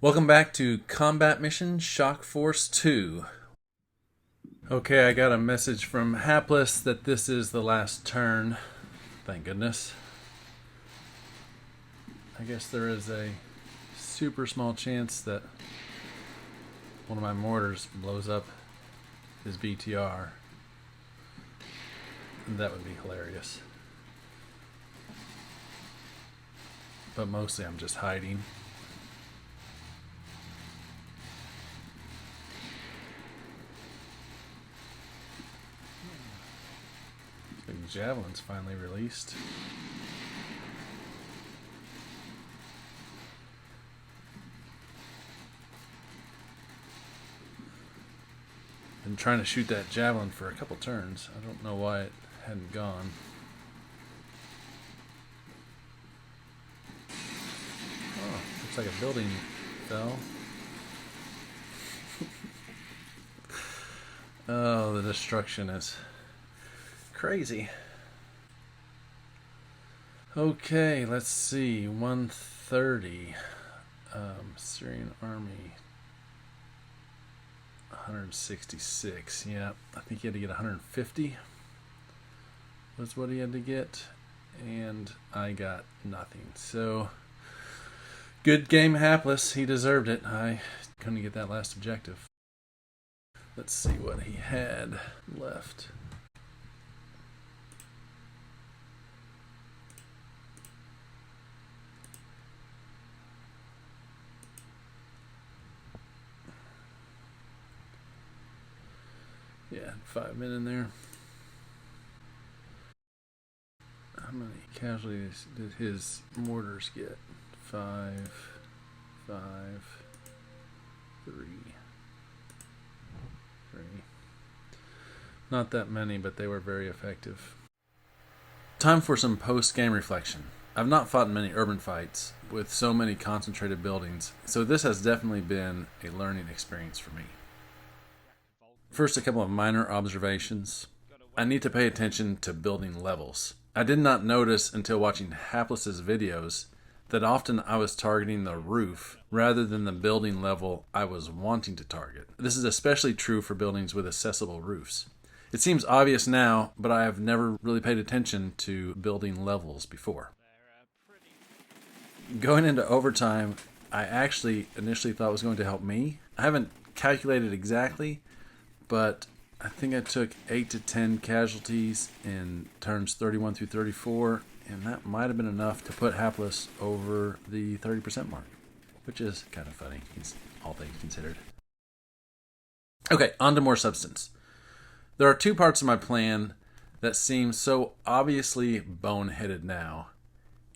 Welcome back to Combat Mission Shock Force 2. Okay, I got a message from Hapless that this is the last turn. Thank goodness. I guess there is a super small chance that one of my mortars blows up his BTR. That would be hilarious. But mostly I'm just hiding. Big javelin's finally released. Been trying to shoot that javelin for a couple turns. I don't know why it hadn't gone. Oh, looks like a building fell. Oh, the destruction is crazy. Okay, let's see. 130. Syrian army. 166. Yeah, I think he had to get 150. Was what he had to get. And I got nothing. So, good game, Hapless. He deserved it. I couldn't get that last objective. Let's see what he had left. Yeah, 5 men in there. How many casualties did his mortars get? 5, 5, 3, 3. Not that many, but they were very effective. Time for some post-game reflection. I've not fought in many urban fights with so many concentrated buildings, so this has definitely been a learning experience for me. First, a couple of minor observations. I need to pay attention to building levels. I did not notice until watching Hapless's videos that often I was targeting the roof rather than the building level I was wanting to target. This is especially true for buildings with accessible roofs. It seems obvious now, but I have never really paid attention to building levels before. Going into overtime, I actually initially thought it was going to help me. I haven't calculated exactly, but I think I took 8 to 10 casualties in turns 31 through 34, and that might have been enough to put Hapless over the 30% mark, which is kind of funny, all things considered. Okay, on to more substance. There are two parts of my plan that seem so obviously boneheaded now,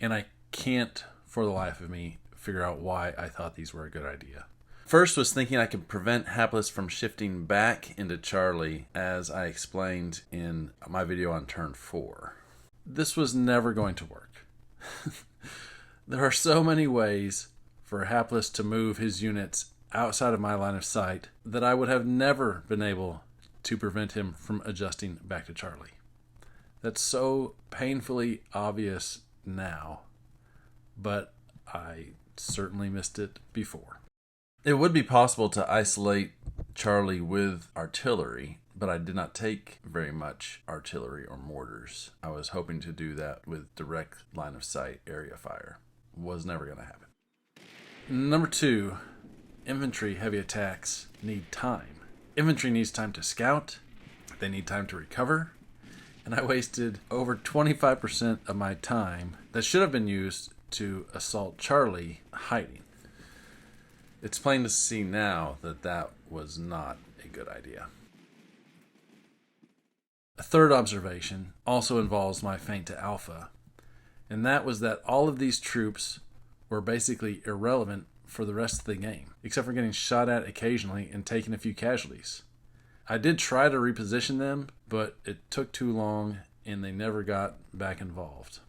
and I can't, for the life of me, figure out why I thought these were a good idea. First was thinking I could prevent Hapless from shifting back into Charlie, as I explained in my video on turn 4. This was never going to work. There are so many ways for Hapless to move his units outside of my line of sight that I would have never been able to prevent him from adjusting back to Charlie. That's so painfully obvious now, but I certainly missed it before. It would be possible to isolate Charlie with artillery, but I did not take very much artillery or mortars. I was hoping to do that with direct line of sight area fire. Was never going to happen. Number 2, infantry heavy attacks need time. Infantry needs time to scout, they need time to recover, and I wasted over 25% of my time that should have been used to assault Charlie hiding. It's plain to see now that that was not a good idea. A third observation also involves my feint to Alpha, and that was that all of these troops were basically irrelevant for the rest of the game, except for getting shot at occasionally and taking a few casualties. I did try to reposition them, but it took too long and they never got back involved.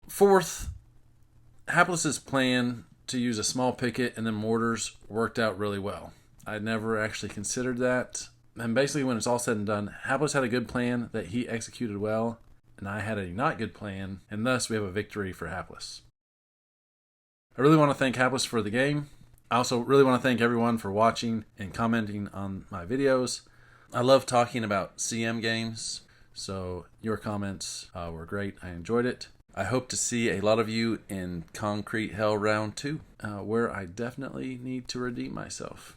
Fourth, Hapless's plan to use a small picket and then mortars worked out really well. I never actually considered that. And basically when it's all said and done, Hapless had a good plan that he executed well, and I had a not good plan, and thus we have a victory for Hapless. I really want to thank Hapless for the game. I also really want to thank everyone for watching and commenting on my videos. I love talking about CM games, so your comments were great. I enjoyed it. I hope to see a lot of you in Concrete Hell Round 2, where I definitely need to redeem myself.